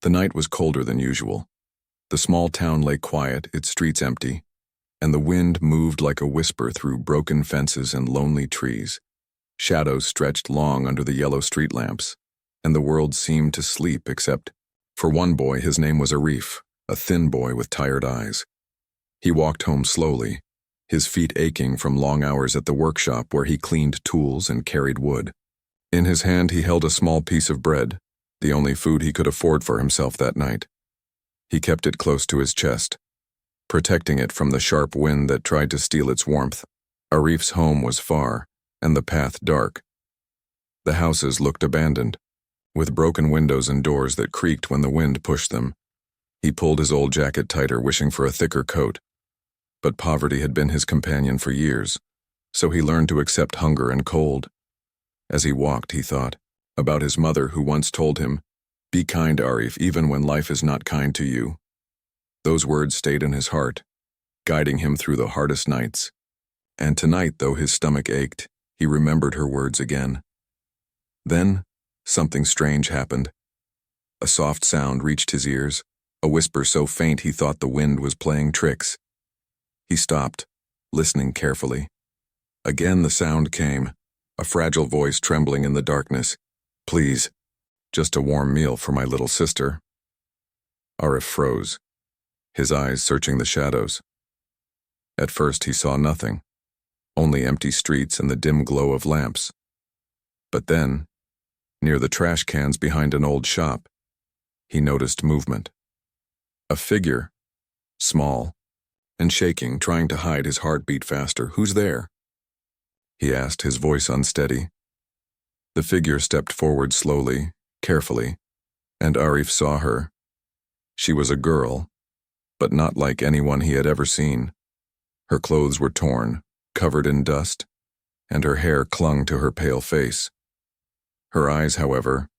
The night was colder than usual. The small town lay quiet, its streets empty, and the wind moved like a whisper through broken fences and lonely trees. Shadows stretched long under the yellow street lamps, and the world seemed to sleep except for one boy. His name was Arif, a thin boy with tired eyes. He walked home slowly, his feet aching from long hours at the workshop where he cleaned tools and carried wood. In his hand he held a small piece of bread, the only food he could afford for himself that night. He kept it close to his chest, protecting it from the sharp wind that tried to steal its warmth. Arif's home was far, and the path dark. The houses looked abandoned, with broken windows and doors that creaked when the wind pushed them. He pulled his old jacket tighter, wishing for a thicker coat. But poverty had been his companion for years, so he learned to accept hunger and cold. As he walked, he thought about his mother who once told him, "Be kind, Arif, even when life is not kind to you." Those words stayed in his heart, guiding him through the hardest nights. And tonight, though his stomach ached, he remembered her words again. Then, something strange happened. A soft sound reached his ears, a whisper so faint he thought the wind was playing tricks. He stopped, listening carefully. Again the sound came, a fragile voice trembling in the darkness. "Please, just a warm meal for my little sister." Arif froze, his eyes searching the shadows. At first he saw nothing, only empty streets and the dim glow of lamps. But then, near the trash cans behind an old shop, he noticed movement. A figure, small and shaking, trying to hide his heartbeat faster. "Who's there?" he asked, his voice unsteady. The figure stepped forward slowly, carefully, and Arif saw her. She was a girl, but not like anyone he had ever seen. Her clothes were torn, covered in dust, and her hair clung to her pale face. Her eyes, however,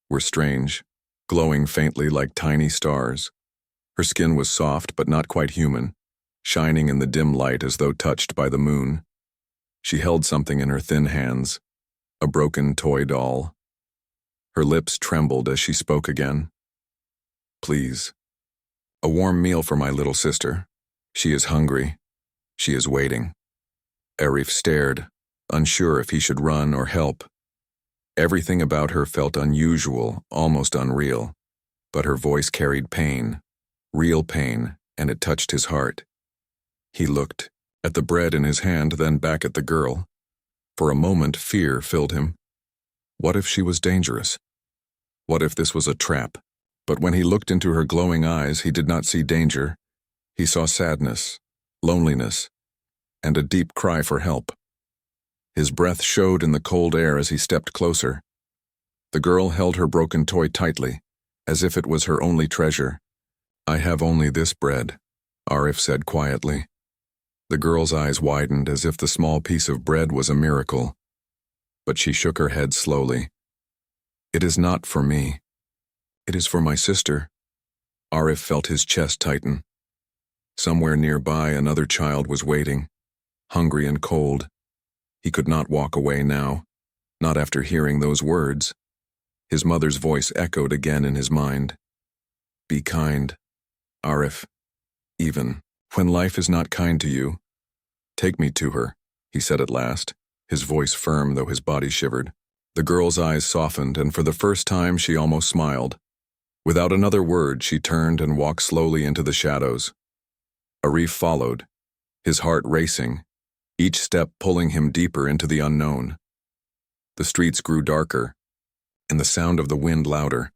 were strange, glowing faintly like tiny stars. Her skin was soft but not quite human, shining in the dim light as though touched by the moon. She held something in her thin hands, a broken toy doll. Her lips trembled as she spoke again. "Please, a warm meal for my little sister. She is hungry. She is waiting." Arif stared, unsure if he should run or help. Everything about her felt unusual, almost unreal, but her voice carried pain, real pain, and it touched his heart. He looked at the bread in his hand, then back at the girl. For a moment, fear filled him. What if she was dangerous? What if this was a trap? But when he looked into her glowing eyes, he did not see danger. He saw sadness, loneliness, and a deep cry for help. His breath showed in the cold air as he stepped closer. The girl held her broken toy tightly, as if it was her only treasure. "I have only this bread," Arif said quietly. The girl's eyes widened as if the small piece of bread was a miracle, but she shook her head slowly. "It is not for me. It is for my sister." Arif felt his chest tighten. Somewhere nearby, another child was waiting, hungry and cold. He could not walk away now, not after hearing those words. His mother's voice echoed again in his mind. "Be kind, Arif, even when life is not kind to you. Take me to her," he said at last, his voice firm though his body shivered. The girl's eyes softened, and for the first time she almost smiled. Without another word, she turned and walked slowly into the shadows. Arif followed, his heart racing, each step pulling him deeper into the unknown. The streets grew darker, and the sound of the wind louder.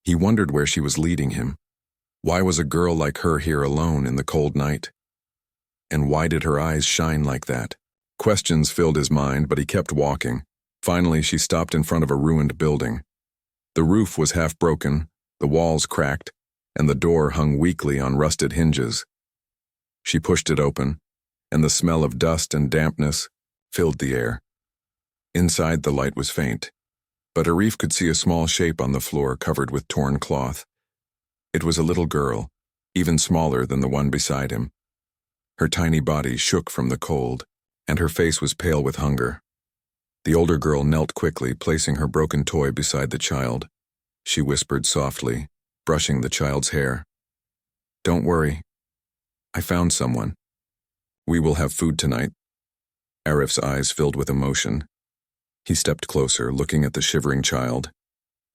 He wondered where she was leading him. Why was a girl like her here alone in the cold night? And why did her eyes shine like that? Questions filled his mind, but he kept walking. Finally, she stopped in front of a ruined building. The roof was half broken, the walls cracked, and the door hung weakly on rusted hinges. She pushed it open, and the smell of dust and dampness filled the air. Inside, the light was faint, but Arif could see a small shape on the floor covered with torn cloth. It was a little girl, even smaller than the one beside him. Her tiny body shook from the cold, and her face was pale with hunger. The older girl knelt quickly, placing her broken toy beside the child. She whispered softly, brushing the child's hair. "Don't worry. I found someone. We will have food tonight." Arif's eyes filled with emotion. He stepped closer, looking at the shivering child.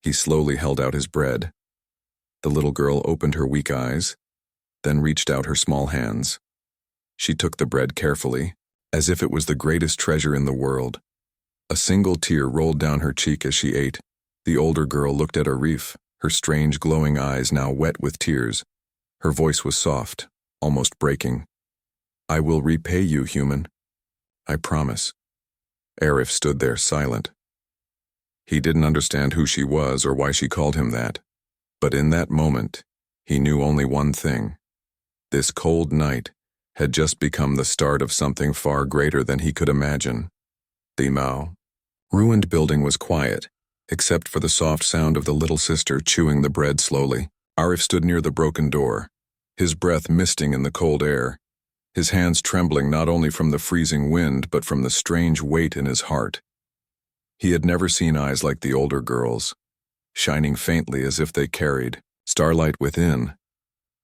He slowly held out his bread. The little girl opened her weak eyes, then reached out her small hands. She took the bread carefully, as if it was the greatest treasure in the world. A single tear rolled down her cheek as she ate. The older girl looked at Arif, her strange glowing eyes now wet with tears. Her voice was soft, almost breaking. "I will repay you, human. I promise." Arif stood there silent. He didn't understand who she was or why she called him that. But in that moment, he knew only one thing. This cold night had just become the start of something far greater than he could imagine. The ruined building was quiet, except for the soft sound of the little sister chewing the bread slowly. Arif stood near the broken door, his breath misting in the cold air, his hands trembling not only from the freezing wind but from the strange weight in his heart. He had never seen eyes like the older girl's, shining faintly as if they carried starlight within.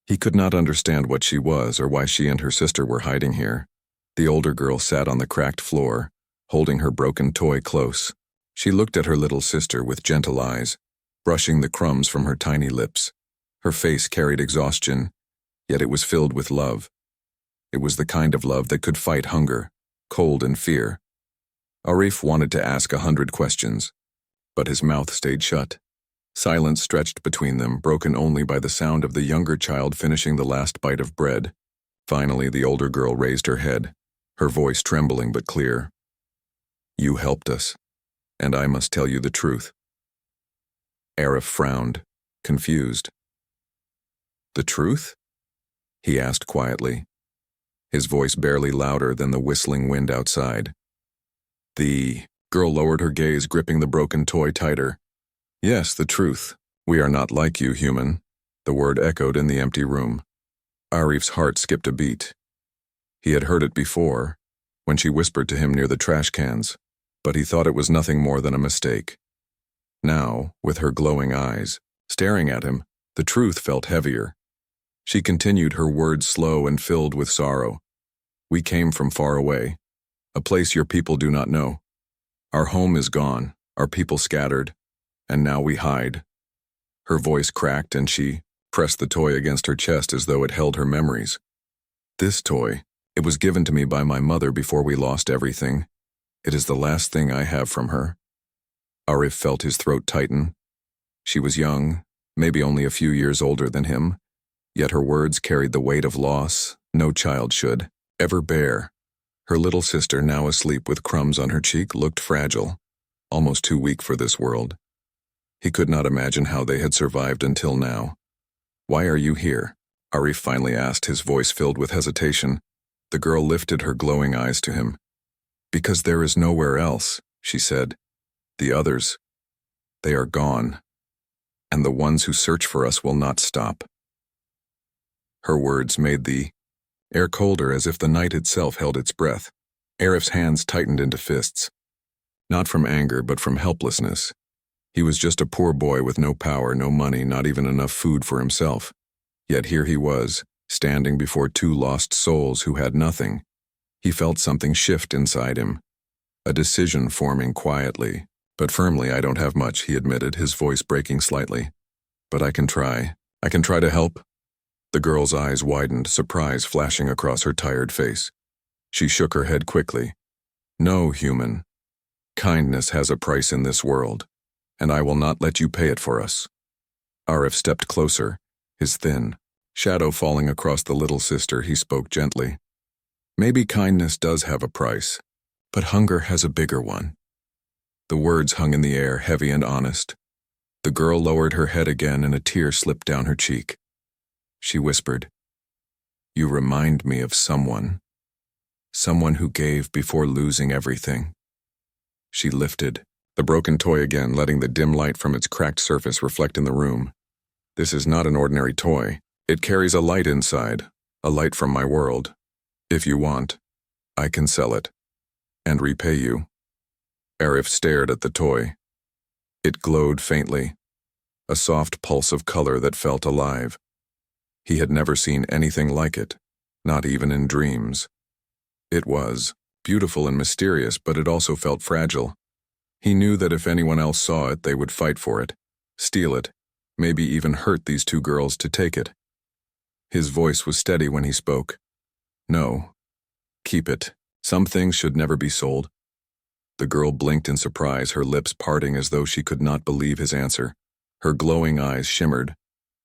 He could not understand what she was or why she and her sister were hiding here. The older girl sat on the cracked floor, holding her broken toy close. She looked at her little sister with gentle eyes, brushing the crumbs from her tiny lips. Her face carried exhaustion, yet it was filled with love. It was the kind of love that could fight hunger, cold, and fear. Arif wanted to ask 100 questions, but his mouth stayed shut. Silence stretched between them, broken only by the sound of the younger child finishing the last bite of bread. Finally, the older girl raised her head, her voice trembling but clear. "You helped us, and I must tell you the truth." Arif frowned, confused. "The truth?" he asked quietly, his voice barely louder than the whistling wind outside. The girl lowered her gaze, gripping the broken toy tighter. "Yes, the truth. We are not like you, human." The word echoed in the empty room. Arif's heart skipped a beat. He had heard it before, when she whispered to him near the trash cans, but he thought it was nothing more than a mistake. Now, with her glowing eyes, staring at him, the truth felt heavier. She continued, her words slow and filled with sorrow. "We came from far away, a place your people do not know. Our home is gone, our people scattered, and now we hide." Her voice cracked and she pressed the toy against her chest as though it held her memories. "This toy, it was given to me by my mother before we lost everything. It is the last thing I have from her." Arif felt his throat tighten. She was young, maybe only a few years older than him, yet her words carried the weight of loss no child should ever bear. Her little sister, now asleep with crumbs on her cheek, looked fragile, almost too weak for this world. He could not imagine how they had survived until now. "Why are you here?" Arif finally asked, his voice filled with hesitation. The girl lifted her glowing eyes to him. "Because there is nowhere else," she said. "The others, they are gone, and the ones who search for us will not stop." Her words made the air colder, as if the night itself held its breath. Arif's hands tightened into fists. Not from anger, but from helplessness. He was just a poor boy with no power, no money, not even enough food for himself. Yet here he was, standing before two lost souls who had nothing. He felt something shift inside him, a decision forming quietly, but firmly. "I don't have much," he admitted, his voice breaking slightly. "But I can try. I can try to help." The girl's eyes widened, surprise flashing across her tired face. She shook her head quickly. "No, human. Kindness has a price in this world, and I will not let you pay it for us." Arif stepped closer, his thin shadow falling across the little sister. He spoke gently. "Maybe kindness does have a price, but hunger has a bigger one." The words hung in the air, heavy and honest. The girl lowered her head again and a tear slipped down her cheek. She whispered, "You remind me of someone who gave before losing everything." She lifted the broken toy again, letting the dim light from its cracked surface reflect in the room. "This is not an ordinary toy. It carries a light inside, a light from my world. If you want, I can sell it and repay you." Arif stared at the toy. It glowed faintly, a soft pulse of color that felt alive. He had never seen anything like it, not even in dreams. It was beautiful and mysterious, but it also felt fragile. He knew that if anyone else saw it, they would fight for it, steal it, maybe even hurt these two girls to take it. His voice was steady when he spoke. No. Keep it. Some things should never be sold. The girl blinked in surprise, her lips parting as though she could not believe his answer. Her glowing eyes shimmered,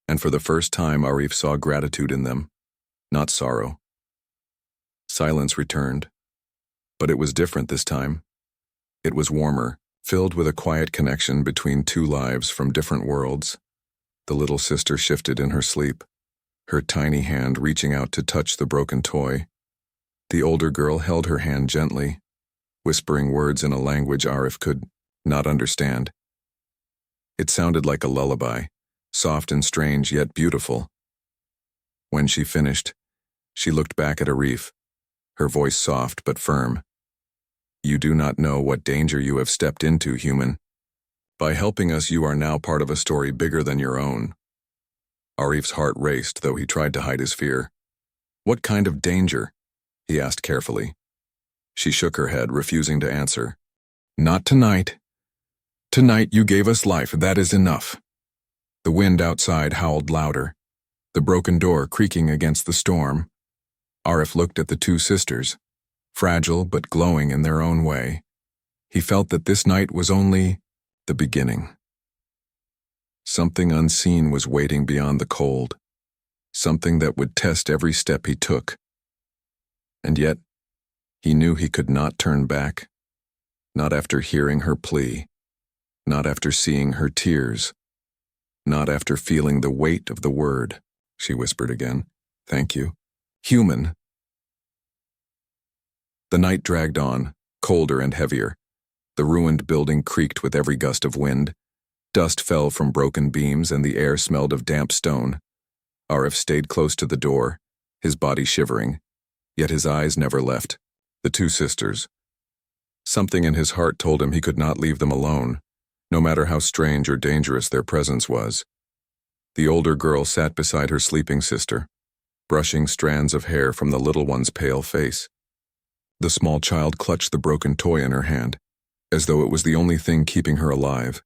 and for the first time Arif saw gratitude in them, not sorrow. Silence returned, but it was different this time. It was warmer, filled with a quiet connection between two lives from different worlds. The little sister shifted in her sleep, her tiny hand reaching out to touch the broken toy. The older girl held her hand gently, whispering words in a language Arif could not understand. It sounded like a lullaby, soft and strange yet beautiful. When she finished, she looked back at Arif, her voice soft but firm. You do not know what danger you have stepped into, human. By helping us, you are now part of a story bigger than your own. Arif's heart raced, though he tried to hide his fear. What kind of danger? He asked carefully. She shook her head, refusing to answer. Not tonight. Tonight you gave us life, that is enough. The wind outside howled louder, the broken door creaking against the storm. Arif looked at the two sisters, fragile but glowing in their own way. He felt that this night was only the beginning. Something unseen was waiting beyond the cold, something that would test every step he took. And yet, he knew he could not turn back, not after hearing her plea, not after seeing her tears, not after feeling the weight of the word. She whispered again, "Thank you. Human." The night dragged on, colder and heavier. The ruined building creaked with every gust of wind. Dust fell from broken beams and the air smelled of damp stone. Arif stayed close to the door, his body shivering, yet his eyes never left. The two sisters. Something in his heart told him he could not leave them alone, no matter how strange or dangerous their presence was. The older girl sat beside her sleeping sister, brushing strands of hair from the little one's pale face. The small child clutched the broken toy in her hand, as though it was the only thing keeping her alive.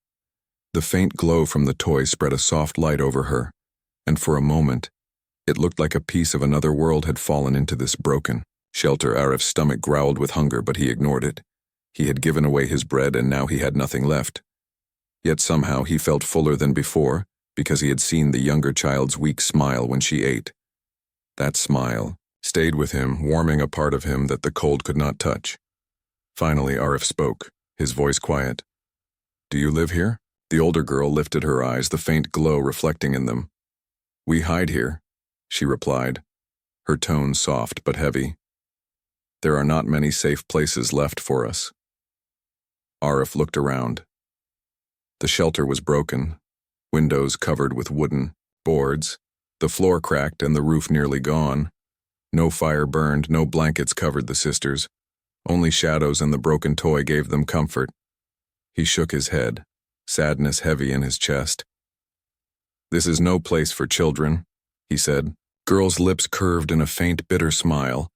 The faint glow from the toy spread a soft light over her, and for a moment, it looked like a piece of another world had fallen into this broken shelter. Arif's stomach growled with hunger, but he ignored it. He had given away his bread and now he had nothing left. Yet somehow he felt fuller than before, because he had seen the younger child's weak smile when she ate. That smile stayed with him, warming a part of him that the cold could not touch. Finally, Arif spoke, his voice quiet. Do you live here? The older girl lifted her eyes, the faint glow reflecting in them. We hide here, she replied, her tone soft but heavy. There are not many safe places left for us. Arif looked around. The shelter was broken, windows covered with wooden boards, the floor cracked and the roof nearly gone. No fire burned, no blankets covered the sisters. Only shadows and the broken toy gave them comfort. He shook his head, sadness heavy in his chest. This is no place for children, he said. Girl's lips curved in a faint, bitter smile.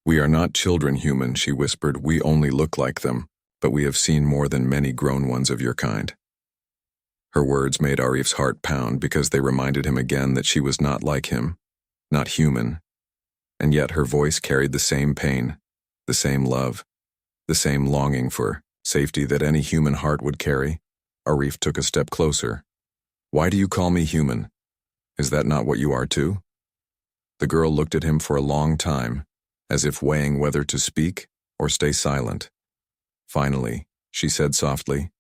We are not children, human, she whispered. We only look like them, but we have seen more than many grown ones of your kind. Her words made Arif's heart pound because they reminded him again that she was not like him, not human. And yet her voice carried the same pain, the same love, the same longing for safety that any human heart would carry. Arif took a step closer. Why do you call me human? Is that not what you are too? The girl looked at him for a long time, as if weighing whether to speak or stay silent. Finally, she said softly,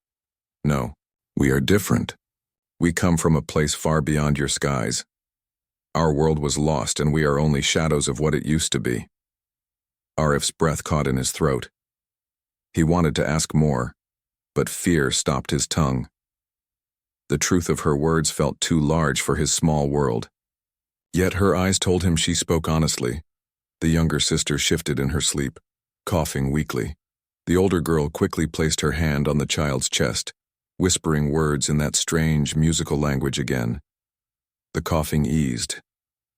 No, we are different. We come from a place far beyond your skies. Our world was lost and we are only shadows of what it used to be. Arif's breath caught in his throat. He wanted to ask more, but fear stopped his tongue. The truth of her words felt too large for his small world. Yet her eyes told him she spoke honestly. The younger sister shifted in her sleep, coughing weakly. The older girl quickly placed her hand on the child's chest, whispering words in that strange musical language again. The coughing eased,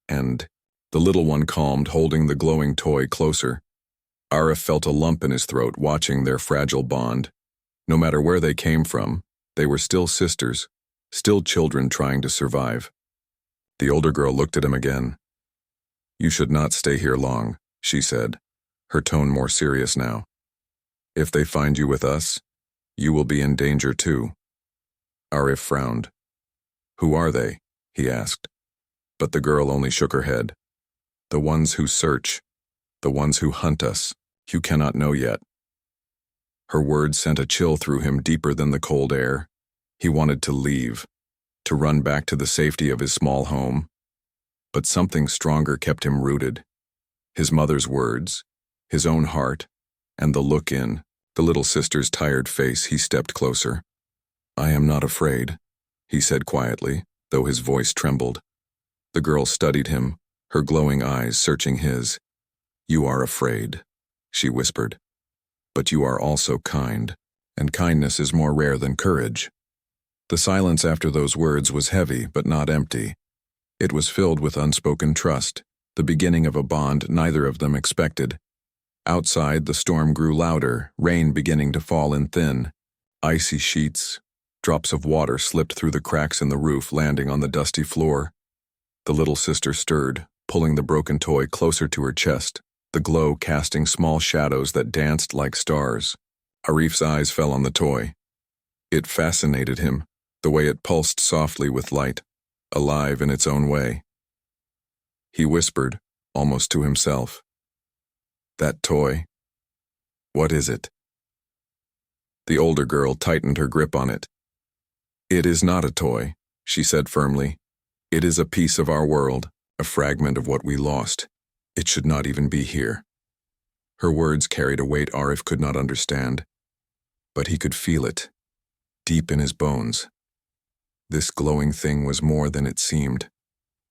and the little one calmed, holding the glowing toy closer. Arif felt a lump in his throat watching their fragile bond. No matter where they came from, they were still sisters, still children trying to survive. The older girl looked at him again. "You should not stay here long," she said, her tone more serious now. "If they find you with us, you will be in danger too." Arif frowned. "Who are they?" he asked. But the girl only shook her head. "The ones who search, the ones who hunt us, you cannot know yet." Her words sent a chill through him deeper than the cold air. He wanted to leave, to run back to the safety of his small home. But something stronger kept him rooted. His mother's words, his own heart, and the look in the little sister's tired face. He stepped closer. "I am not afraid," he said quietly, though his voice trembled. The girl studied him, her glowing eyes searching his. "You are afraid," she whispered. "But you are also kind, and kindness is more rare than courage." The silence after those words was heavy but not empty. It was filled with unspoken trust, the beginning of a bond neither of them expected. Outside, the storm grew louder, rain beginning to fall in thin, icy sheets. Drops of water slipped through the cracks in the roof, landing on the dusty floor. The little sister stirred, pulling the broken toy closer to her chest, the glow casting small shadows that danced like stars. Arif's eyes fell on the toy. It fascinated him, the way it pulsed softly with light, alive in its own way. He whispered, almost to himself, "That toy, what is it?" The older girl tightened her grip on it. "It is not a toy," she said firmly. "It is a piece of our world, a fragment of what we lost. It should not even be here." Her words carried a weight Arif could not understand, but he could feel it, deep in his bones. This glowing thing was more than it seemed,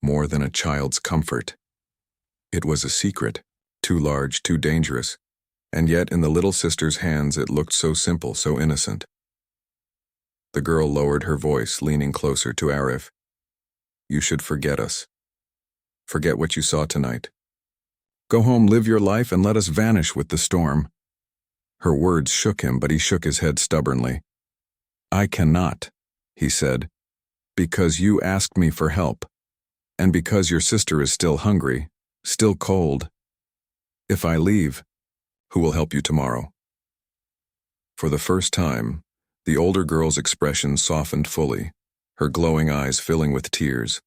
more than a child's comfort. It was a secret, too large, too dangerous, and yet in the little sister's hands it looked so simple, so innocent. The girl lowered her voice, leaning closer to Arif. "You should forget us. Forget what you saw tonight. Go home, live your life, and let us vanish with the storm." Her words shook him, but he shook his head stubbornly. "I cannot," he said, "because you asked me for help, and because your sister is still hungry, still cold. If I leave, who will help you tomorrow?" For the first time, the older girl's expression softened fully, her glowing eyes filling with tears.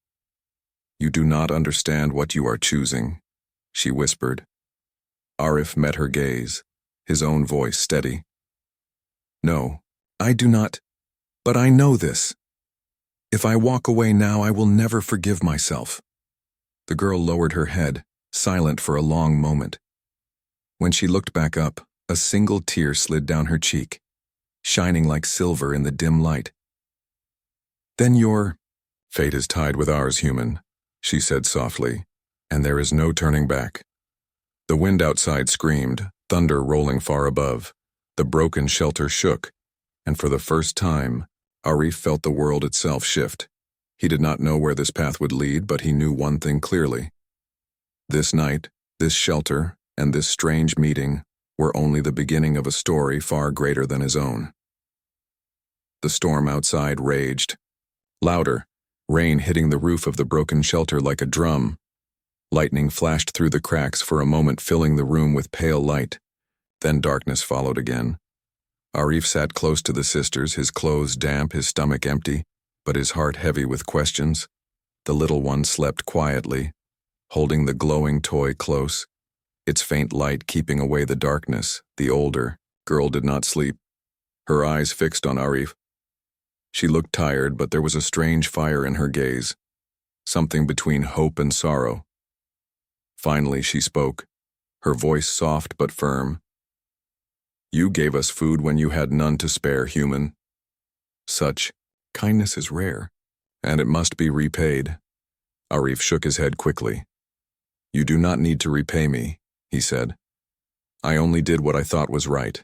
"You do not understand what you are choosing," she whispered. Arif met her gaze, his own voice steady. "No, I do not, but I know this. If I walk away now, I will never forgive myself." The girl lowered her head, silent for a long moment. When she looked back up, a single tear slid down her cheek, shining like silver in the dim light. "Then your fate is tied with ours, human," she said softly, "and there is no turning back." The wind outside screamed, thunder rolling far above. The broken shelter shook, and for the first time, Arif felt the world itself shift. He did not know where this path would lead, but he knew one thing clearly. This night, this shelter, and this strange meeting were only the beginning of a story far greater than his own. The storm outside raged. Louder, rain hitting the roof of the broken shelter like a drum. Lightning flashed through the cracks for a moment, filling the room with pale light. Then darkness followed again. Arif sat close to the sisters, his clothes damp, his stomach empty, but his heart heavy with questions. The little one slept quietly, holding the glowing toy close, its faint light keeping away the darkness. The older girl did not sleep, her eyes fixed on Arif. She looked tired, but there was a strange fire in her gaze, something between hope and sorrow. Finally she spoke, her voice soft but firm. "You gave us food when you had none to spare, human. Such kindness is rare, and it must be repaid." Arif shook his head quickly. "You do not need to repay me," he said. "I only did what I thought was right."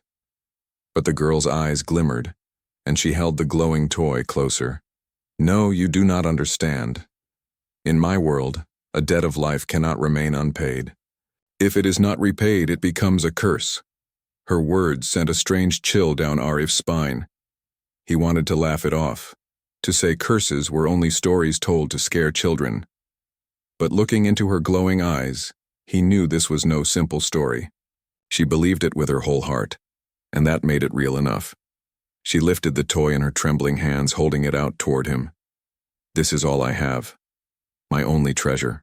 But the girl's eyes glimmered, and she held the glowing toy closer. No, you do not understand. In my world, a debt of life cannot remain unpaid. If it is not repaid, it becomes a curse. Her words sent a strange chill down Arif's spine. He wanted to laugh it off, to say curses were only stories told to scare children. But looking into her glowing eyes, he knew this was no simple story. She believed it with her whole heart, and that made it real enough. She lifted the toy in her trembling hands, holding it out toward him. This is all I have, my only treasure.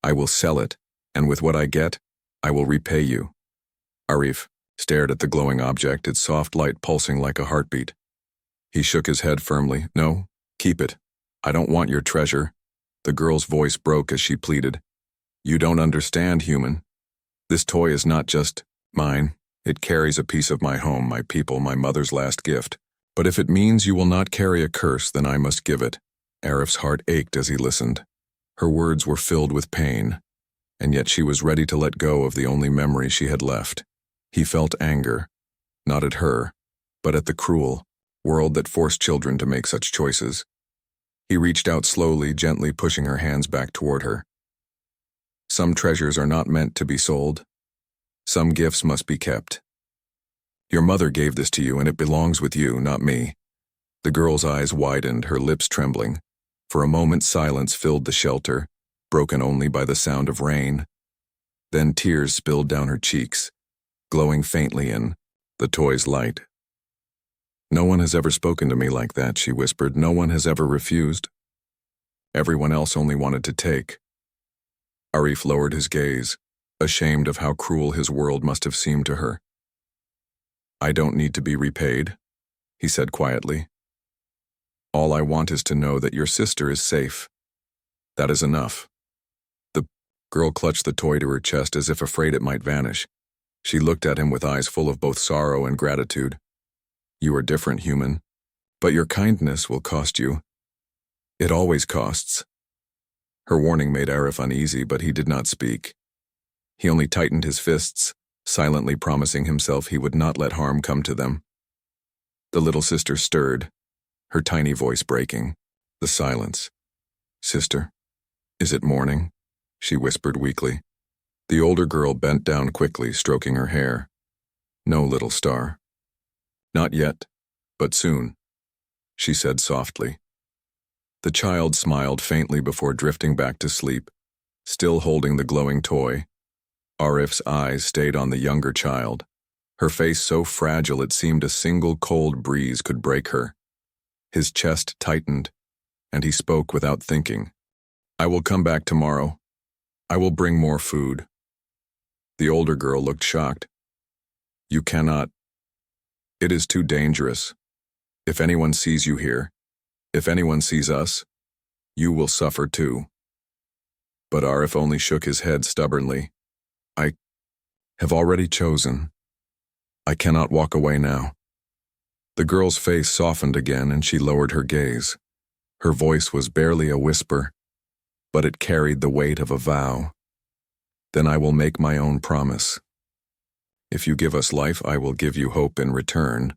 I will sell it, and with what I get, I will repay you. Arif stared at the glowing object, its soft light pulsing like a heartbeat. He shook his head firmly. No, keep it. I don't want your treasure. The girl's voice broke as she pleaded. You don't understand, human. This toy is not just mine. It carries a piece of my home, my people, my mother's last gift. But if it means you will not carry a curse, then I must give it. Arif's heart ached as he listened. Her words were filled with pain, and yet she was ready to let go of the only memory she had left. He felt anger, not at her, but at the cruel world that forced children to make such choices. He reached out slowly, gently pushing her hands back toward her. Some treasures are not meant to be sold. Some gifts must be kept. Your mother gave this to you, and it belongs with you, not me. The girl's eyes widened, her lips trembling. For a moment, silence filled the shelter, broken only by the sound of rain. Then tears spilled down her cheeks, glowing faintly in the toy's light. No one has ever spoken to me like that, she whispered. No one has ever refused. Everyone else only wanted to take. Arif lowered his gaze, ashamed of how cruel his world must have seemed to her. I don't need to be repaid, he said quietly. All I want is to know that your sister is safe. That is enough. The girl clutched the toy to her chest as if afraid it might vanish. She looked at him with eyes full of both sorrow and gratitude. You are different, human, but your kindness will cost you. It always costs. Her warning made Arif uneasy, but he did not speak. He only tightened his fists, silently promising himself he would not let harm come to them. The little sister stirred, her tiny voice breaking the silence. Sister, is it morning? She whispered weakly. The older girl bent down quickly, stroking her hair. No, little star. Not yet, but soon, she said softly. The child smiled faintly before drifting back to sleep, still holding the glowing toy. Arif's eyes stayed on the younger child, her face so fragile it seemed a single cold breeze could break her. His chest tightened, and he spoke without thinking. I will come back tomorrow. I will bring more food. The older girl looked shocked. You cannot. It is too dangerous. If anyone sees you here, if anyone sees us, you will suffer too. But Arif only shook his head stubbornly. I have already chosen. I cannot walk away now. The girl's face softened again and she lowered her gaze. Her voice was barely a whisper, but it carried the weight of a vow. Then I will make my own promise. If you give us life, I will give you hope in return.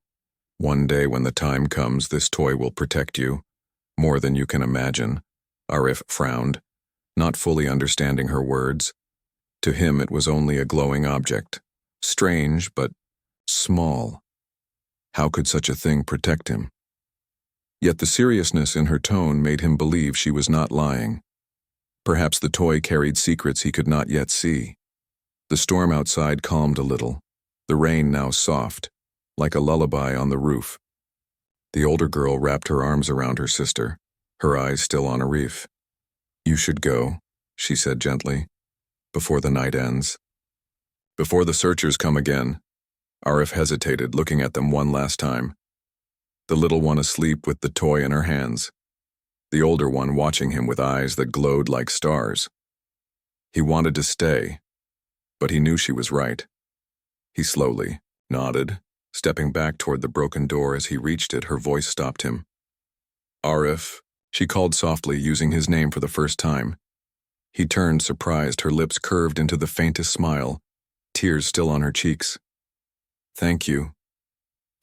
One day when the time comes, this toy will protect you, more than you can imagine. Arif frowned, not fully understanding her words. To him it was only a glowing object, strange but small. How could such a thing protect him? Yet the seriousness in her tone made him believe she was not lying. Perhaps the toy carried secrets he could not yet see. The storm outside calmed a little, the rain now soft, like a lullaby on the roof. The older girl wrapped her arms around her sister, her eyes still on Arif. You should go, she said gently, before the night ends. Before the searchers come again. Arif hesitated, looking at them one last time. The little one asleep with the toy in her hands. The older one watching him with eyes that glowed like stars. He wanted to stay, but he knew she was right. He slowly nodded, stepping back toward the broken door. As he reached it, her voice stopped him. Arif, she called softly, using his name for the first time. He turned, surprised, her lips curved into the faintest smile, tears still on her cheeks. Thank you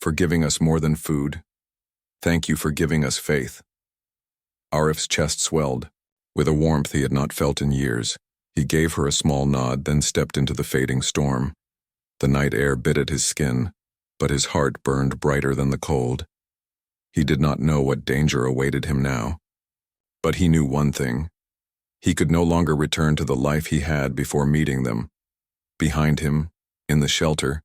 for giving us more than food. Thank you for giving us faith." Arif's chest swelled. With a warmth he had not felt in years, he gave her a small nod, then stepped into the fading storm. The night air bit at his skin, but his heart burned brighter than the cold. He did not know what danger awaited him now. But he knew one thing. He could no longer return to the life he had before meeting them. Behind him, in the shelter,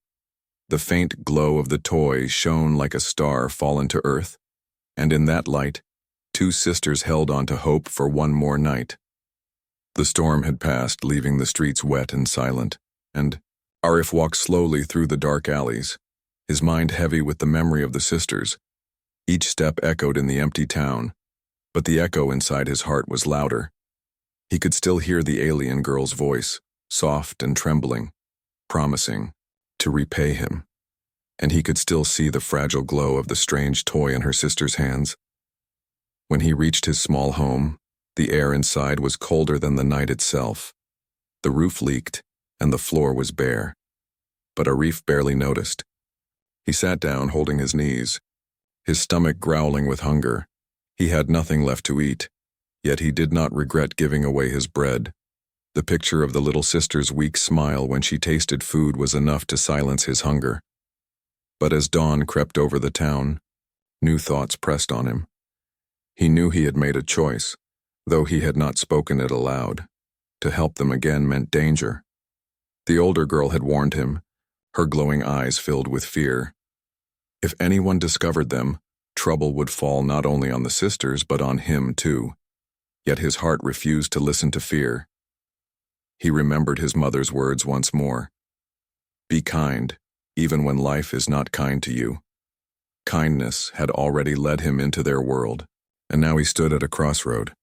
the faint glow of the toy shone like a star fallen to earth, and in that light, two sisters held on to hope for one more night. The storm had passed, leaving the streets wet and silent, and Arif walked slowly through the dark alleys, his mind heavy with the memory of the sisters. Each step echoed in the empty town, but the echo inside his heart was louder. He could still hear the alien girl's voice, soft and trembling, promising to repay him, and he could still see the fragile glow of the strange toy in her sister's hands. When he reached his small home, the air inside was colder than the night itself. The roof leaked, and the floor was bare. But Arif barely noticed. He sat down, holding his knees, his stomach growling with hunger. He had nothing left to eat, yet he did not regret giving away his bread. The picture of the little sister's weak smile when she tasted food was enough to silence his hunger. But as dawn crept over the town, new thoughts pressed on him. He knew he had made a choice, though he had not spoken it aloud. To help them again meant danger. The older girl had warned him, her glowing eyes filled with fear. If anyone discovered them, trouble would fall not only on the sisters but on him too. Yet his heart refused to listen to fear. He remembered his mother's words once more. Be kind, even when life is not kind to you. Kindness had already led him into their world, and now he stood at a crossroad.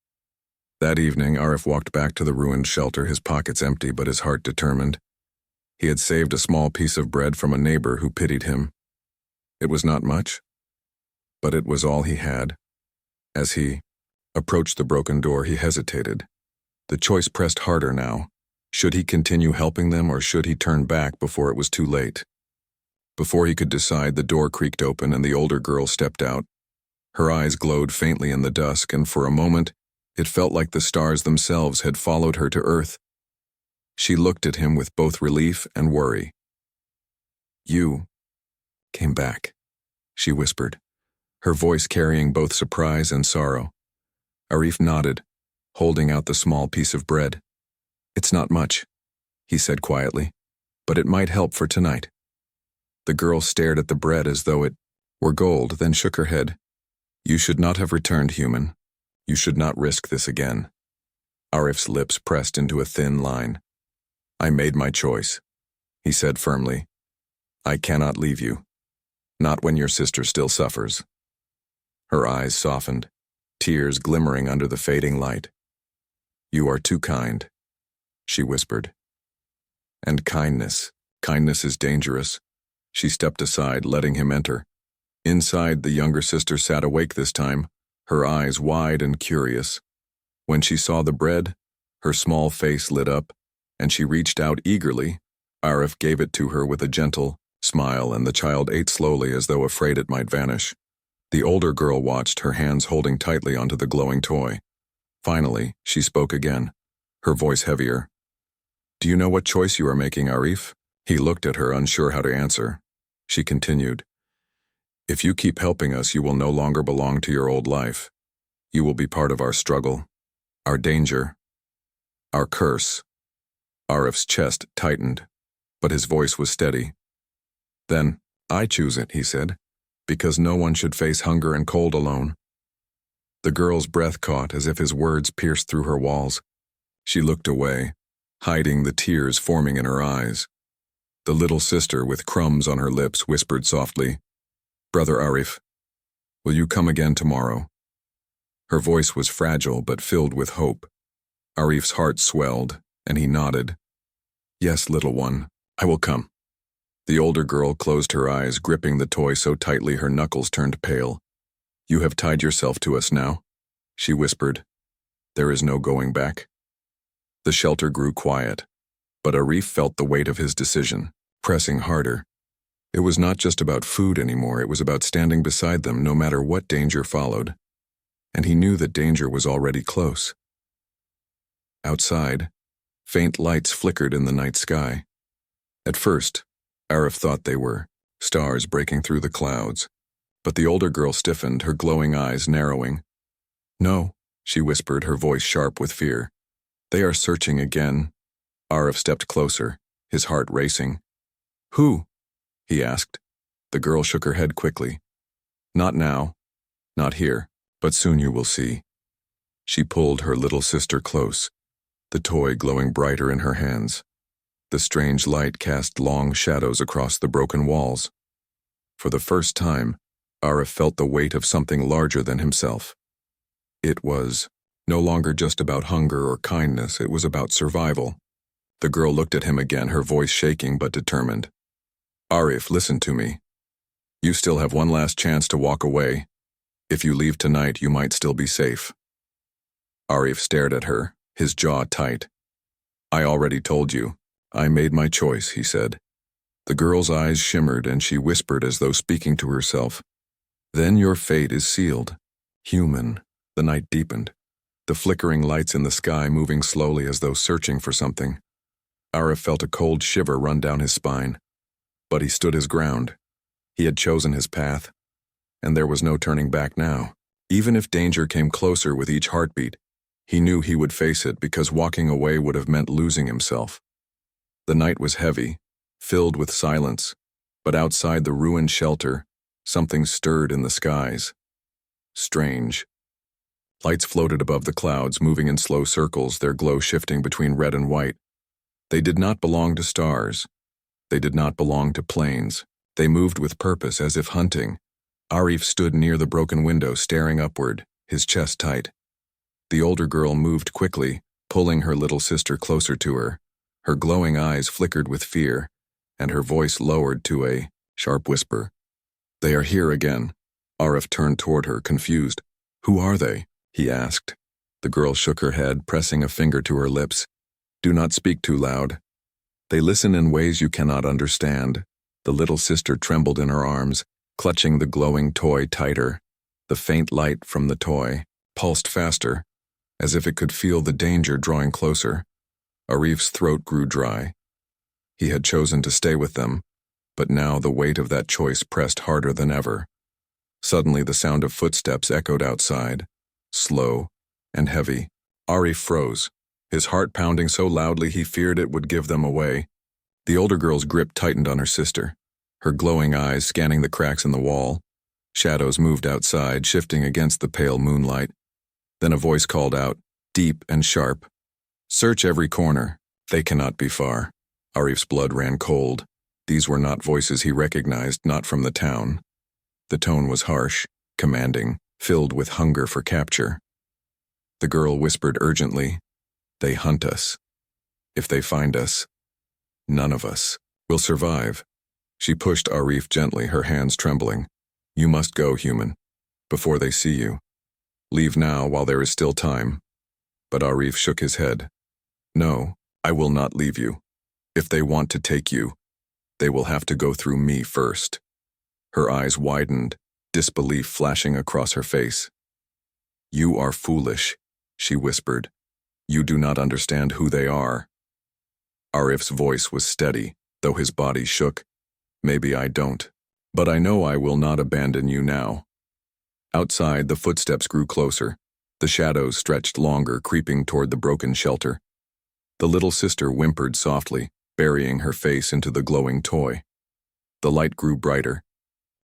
That evening, Arif walked back to the ruined shelter, his pockets empty but his heart determined. He had saved a small piece of bread from a neighbor who pitied him. It was not much, but it was all he had. As he approached the broken door, he hesitated. The choice pressed harder now. Should he continue helping them, or should he turn back before it was too late? Before he could decide, the door creaked open and the older girl stepped out. Her eyes glowed faintly in the dusk, and for a moment, it felt like the stars themselves had followed her to earth. She looked at him with both relief and worry. "You came back," she whispered, her voice carrying both surprise and sorrow. Arif nodded, holding out the small piece of bread. "It's not much," he said quietly, "but it might help for tonight." The girl stared at the bread as though it were gold, then shook her head. "You should not have returned, human. You should not risk this again." Arif's lips pressed into a thin line. "I made my choice," he said firmly. "I cannot leave you. Not when your sister still suffers." Her eyes softened, tears glimmering under the fading light. "You are too kind," she whispered. "And kindness is dangerous." She stepped aside, letting him enter. Inside, the younger sister sat awake this time, her eyes wide and curious. When she saw the bread, her small face lit up, and she reached out eagerly. Arif gave it to her with a gentle smile, and the child ate slowly as though afraid it might vanish. The older girl watched, her hands holding tightly onto the glowing toy. Finally, she spoke again, her voice heavier. "Do you know what choice you are making, Arif?" He looked at her, unsure how to answer. She continued, "If you keep helping us, you will no longer belong to your old life. You will be part of our struggle, our danger, our curse." Arif's chest tightened, but his voice was steady. "Then, I choose it," he said, "because no one should face hunger and cold alone." The girl's breath caught as if his words pierced through her walls. She looked away, hiding the tears forming in her eyes. The little sister, with crumbs on her lips, whispered softly, "Brother Arif, will you come again tomorrow?" Her voice was fragile but filled with hope. Arif's heart swelled, and he nodded. "Yes, little one, I will come." The older girl closed her eyes, gripping the toy so tightly her knuckles turned pale. "You have tied yourself to us now," she whispered. "There is no going back." The shelter grew quiet, but Arif felt the weight of his decision, pressing harder. It was not just about food anymore, it was about standing beside them no matter what danger followed. And he knew that danger was already close. Outside, faint lights flickered in the night sky. At first, Arif thought they were stars breaking through the clouds, but the older girl stiffened, her glowing eyes narrowing. "No," she whispered, her voice sharp with fear. "They are searching again." Arif stepped closer, his heart racing. "Who?" he asked. The girl shook her head quickly. "Not now, not here, but soon you will see." She pulled her little sister close, the toy glowing brighter in her hands. The strange light cast long shadows across the broken walls. For the first time, Arif felt the weight of something larger than himself. It was no longer just about hunger or kindness, it was about survival. The girl looked at him again, her voice shaking but determined. "Arif, listen to me. You still have one last chance to walk away. If you leave tonight, you might still be safe." Arif stared at her, his jaw tight. "I already told you. I made my choice," he said. The girl's eyes shimmered and she whispered as though speaking to herself. "Then your fate is sealed. Human." The night deepened, the flickering lights in the sky moving slowly as though searching for something. Arif felt a cold shiver run down his spine. But he stood his ground. He had chosen his path, and there was no turning back now. Even if danger came closer with each heartbeat, he knew he would face it because walking away would have meant losing himself. The night was heavy, filled with silence, but outside the ruined shelter, something stirred in the skies. Strange. Lights floated above the clouds, moving in slow circles, their glow shifting between red and white. They did not belong to stars. They did not belong to planes. They moved with purpose, as if hunting. Arif stood near the broken window, staring upward, his chest tight. The older girl moved quickly, pulling her little sister closer to her. Her glowing eyes flickered with fear, and her voice lowered to a sharp whisper. "They are here again." Arif turned toward her, confused. "Who are they?" he asked. The girl shook her head, pressing a finger to her lips. "Do not speak too loud. They listen in ways you cannot understand." The little sister trembled in her arms, clutching the glowing toy tighter. The faint light from the toy pulsed faster, as if it could feel the danger drawing closer. Arif's throat grew dry. He had chosen to stay with them, but now the weight of that choice pressed harder than ever. Suddenly the sound of footsteps echoed outside, slow and heavy. Arif froze, his heart pounding so loudly he feared it would give them away. The older girl's grip tightened on her sister, her glowing eyes scanning the cracks in the wall. Shadows moved outside, shifting against the pale moonlight. Then a voice called out, deep and sharp, "Search every corner. They cannot be far." Arif's blood ran cold. These were not voices he recognized, not from the town. The tone was harsh, commanding, filled with hunger for capture. The girl whispered urgently, "They hunt us. If they find us, none of us will survive." She pushed Arif gently, her hands trembling. "You must go, human, before they see you. Leave now while there is still time." But Arif shook his head. "No, I will not leave you. If they want to take you, they will have to go through me first." Her eyes widened, disbelief flashing across her face. "You are foolish," she whispered. "You do not understand who they are." Arif's voice was steady, though his body shook. "Maybe I don't, but I know I will not abandon you now." Outside, the footsteps grew closer. The shadows stretched longer, creeping toward the broken shelter. The little sister whimpered softly, burying her face into the glowing toy. The light grew brighter.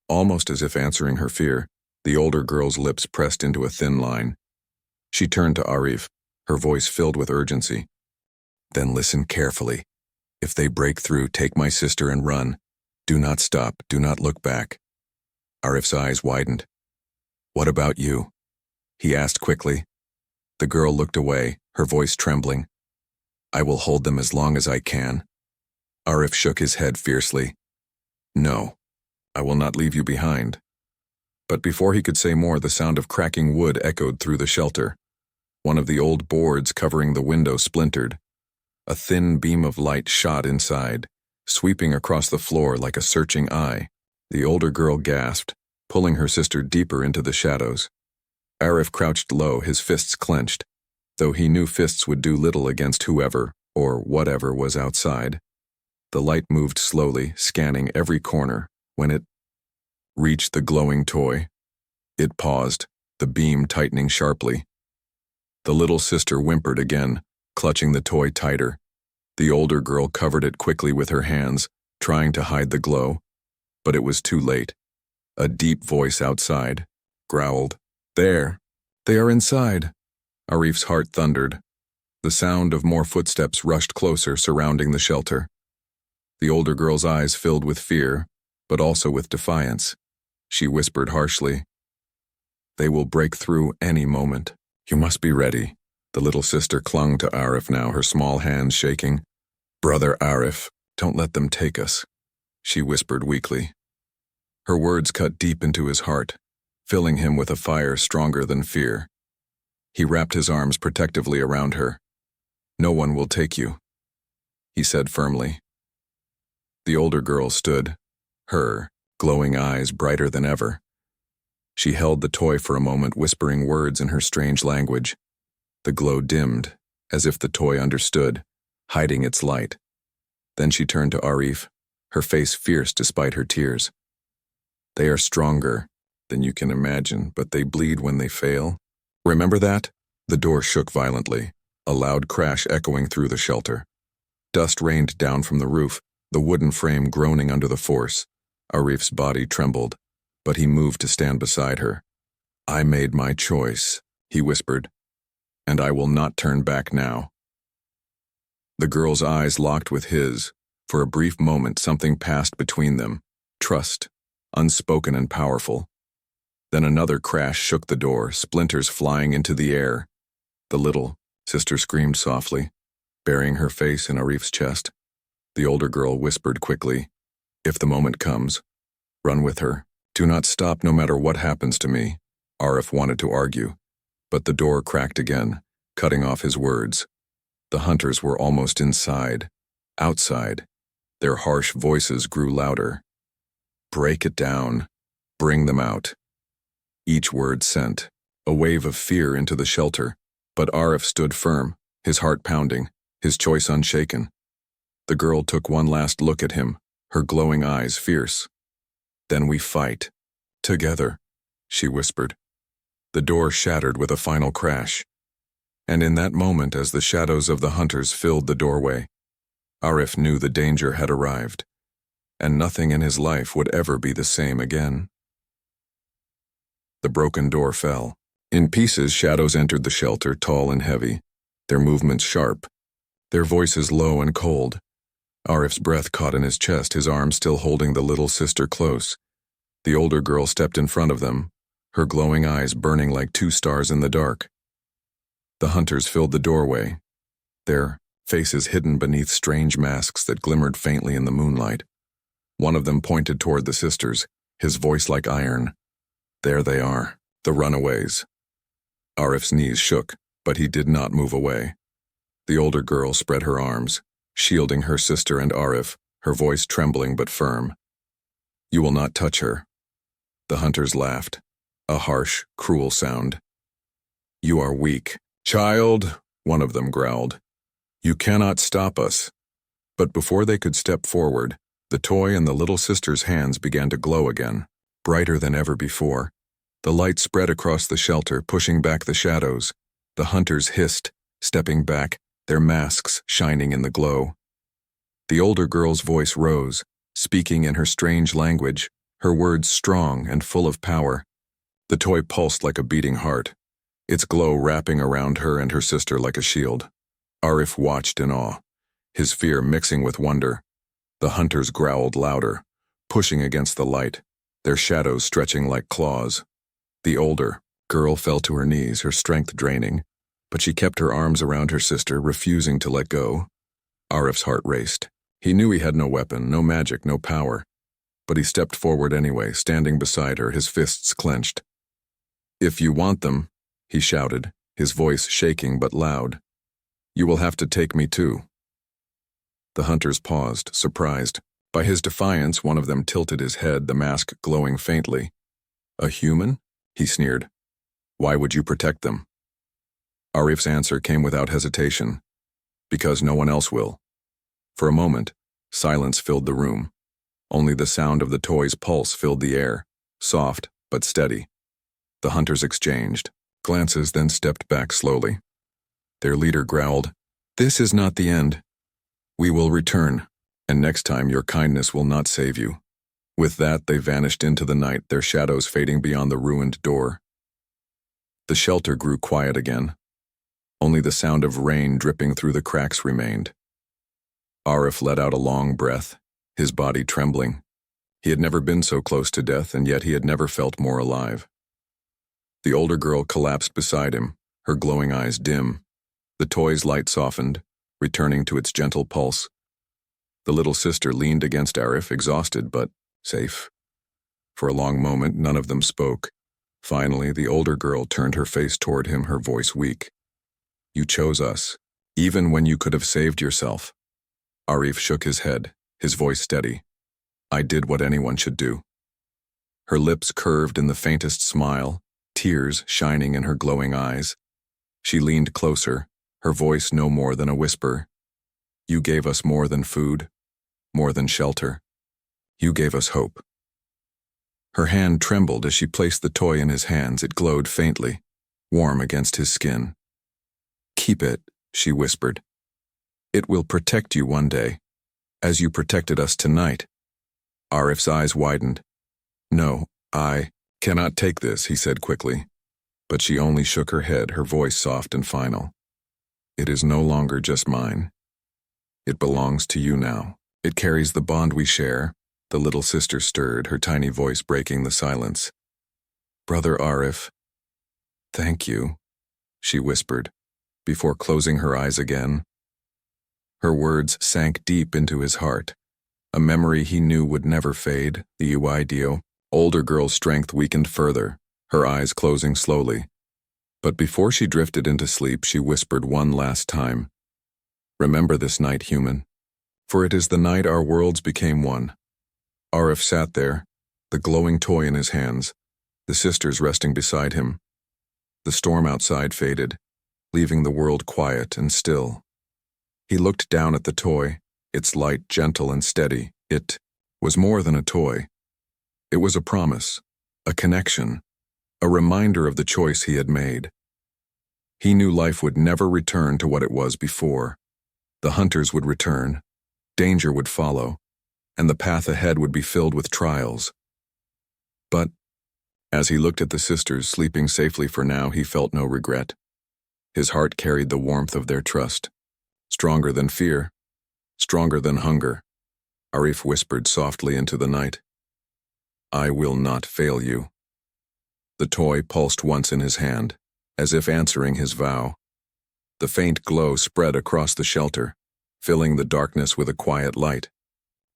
Almost as if answering her fear, the older girl's lips pressed into a thin line. She turned to Arif, her voice filled with urgency. "Then listen carefully. If they break through, take my sister and run. Do not stop, do not look back." Arif's eyes widened. "What about you?" he asked quickly. The girl looked away, her voice trembling. "I will hold them as long as I can." Arif shook his head fiercely. "No, I will not leave you behind." But before he could say more, the sound of cracking wood echoed through the shelter. One of the old boards covering the window splintered. A thin beam of light shot inside, sweeping across the floor like a searching eye. The older girl gasped, pulling her sister deeper into the shadows. Arif crouched low, his fists clenched, though he knew fists would do little against whoever or whatever was outside. The light moved slowly, scanning every corner. When it reached the glowing toy, it paused, the beam tightening sharply. The little sister whimpered again, clutching the toy tighter. The older girl covered it quickly with her hands, trying to hide the glow. But it was too late. A deep voice outside growled, "There! They are inside!" Arif's heart thundered. The sound of more footsteps rushed closer, surrounding the shelter. The older girl's eyes filled with fear, but also with defiance. She whispered harshly, "They will break through any moment. You must be ready." The little sister clung to Arif now, her small hands shaking. "Brother Arif, don't let them take us," she whispered weakly. Her words cut deep into his heart, filling him with a fire stronger than fear. He wrapped his arms protectively around her. "No one will take you," he said firmly. The older girl stood, her glowing eyes brighter than ever. She held the toy for a moment, whispering words in her strange language. The glow dimmed, as if the toy understood, hiding its light. Then she turned to Arif, her face fierce despite her tears. "They are stronger than you can imagine, but they bleed when they fail. Remember that?" The door shook violently, a loud crash echoing through the shelter. Dust rained down from the roof, the wooden frame groaning under the force. Arif's body trembled, but he moved to stand beside her. "I made my choice," he whispered, "and I will not turn back now." The girl's eyes locked with his. For a brief moment, something passed between them. Trust, unspoken and powerful. Then another crash shook the door, splinters flying into the air. The little sister screamed softly, burying her face in Arif's chest. The older girl whispered quickly, "If the moment comes, run with her. Do not stop no matter what happens to me." Arif wanted to argue, but the door cracked again, cutting off his words. The hunters were almost inside. Outside, their harsh voices grew louder. "Break it down. Bring them out." Each word sent a wave of fear into the shelter, but Arif stood firm, his heart pounding, his choice unshaken. The girl took one last look at him, her glowing eyes fierce. "Then we fight. Together," she whispered. The door shattered with a final crash. And in that moment, as the shadows of the hunters filled the doorway, Arif knew the danger had arrived, and nothing in his life would ever be the same again. The broken door fell. In pieces, shadows entered the shelter, tall and heavy, their movements sharp, their voices low and cold. Arif's breath caught in his chest, his arm still holding the little sister close. The older girl stepped in front of them, her glowing eyes burning like two stars in the dark. The hunters filled the doorway, their faces hidden beneath strange masks that glimmered faintly in the moonlight. One of them pointed toward the sisters, his voice like iron. "There they are, the runaways." Arif's knees shook, but he did not move away. The older girl spread her arms, shielding her sister and Arif, her voice trembling but firm. "You will not touch her." The hunters laughed, a harsh, cruel sound. "You are weak, child," one of them growled. "You cannot stop us." But before they could step forward, the toy in the little sister's hands began to glow again, brighter than ever before. The light spread across the shelter, pushing back the shadows. The hunters hissed, stepping back, their masks shining in the glow. The older girl's voice rose, speaking in her strange language, her words strong and full of power. The toy pulsed like a beating heart, its glow wrapping around her and her sister like a shield. Arif watched in awe, his fear mixing with wonder. The hunters growled louder, pushing against the light, their shadows stretching like claws. The older girl fell to her knees, her strength draining, but she kept her arms around her sister, refusing to let go. Arif's heart raced. He knew he had no weapon, no magic, no power, but he stepped forward anyway, standing beside her, his fists clenched. "If you want them," he shouted, his voice shaking but loud, "you will have to take me too." The hunters paused, surprised. By his defiance, one of them tilted his head, the mask glowing faintly. "A human?" he sneered. "Why would you protect them?" Arif's answer came without hesitation. "Because no one else will." For a moment, silence filled the room. Only the sound of the toy's pulse filled the air, soft but steady. The hunters exchanged glances, then stepped back slowly. Their leader growled, "This is not the end. We will return, and next time your kindness will not save you." With that, they vanished into the night, their shadows fading beyond the ruined door. The shelter grew quiet again. Only the sound of rain dripping through the cracks remained. Arif let out a long breath, his body trembling. He had never been so close to death, and yet he had never felt more alive. The older girl collapsed beside him, her glowing eyes dim. The toy's light softened, returning to its gentle pulse. The little sister leaned against Arif, exhausted but safe. For a long moment, none of them spoke. Finally, the older girl turned her face toward him, her voice weak. "You chose us, even when you could have saved yourself." Arif shook his head, his voice steady. "I did what anyone should do." Her lips curved in the faintest smile, tears shining in her glowing eyes. She leaned closer, her voice no more than a whisper. "You gave us more than food, more than shelter. You gave us hope." Her hand trembled as she placed the toy in his hands. It glowed faintly, warm against his skin. "Keep it," she whispered. "It will protect you one day, as you protected us tonight." Arif's eyes widened. "No, I cannot take this," he said quickly. But she only shook her head, her voice soft and final. "It is no longer just mine. It belongs to you now. It carries the bond we share." The little sister stirred, her tiny voice breaking the silence. "Brother Arif, thank you," she whispered, before closing her eyes again. Her words sank deep into his heart, a memory he knew would never fade. The Uidio, older girl's strength weakened further, her eyes closing slowly. But before she drifted into sleep, she whispered one last time, "Remember this night, human, for it is the night our worlds became one." Arif sat there, the glowing toy in his hands, the sisters resting beside him. The storm outside faded, leaving the world quiet and still. He looked down at the toy, its light gentle and steady. It was more than a toy. It was a promise, a connection, a reminder of the choice he had made. He knew life would never return to what it was before. The hunters would return, danger would follow, and the path ahead would be filled with trials. But as he looked at the sisters sleeping safely for now, he felt no regret. His heart carried the warmth of their trust, stronger than fear, stronger than hunger. Arif whispered softly into the night, "I will not fail you." The toy pulsed once in his hand, as if answering his vow. The faint glow spread across the shelter, filling the darkness with a quiet light.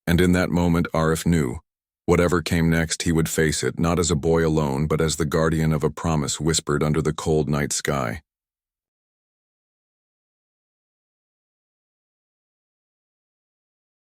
And in that moment, Arif knew, whatever came next, he would face it, not as a boy alone, but as the guardian of a promise whispered under the cold night sky.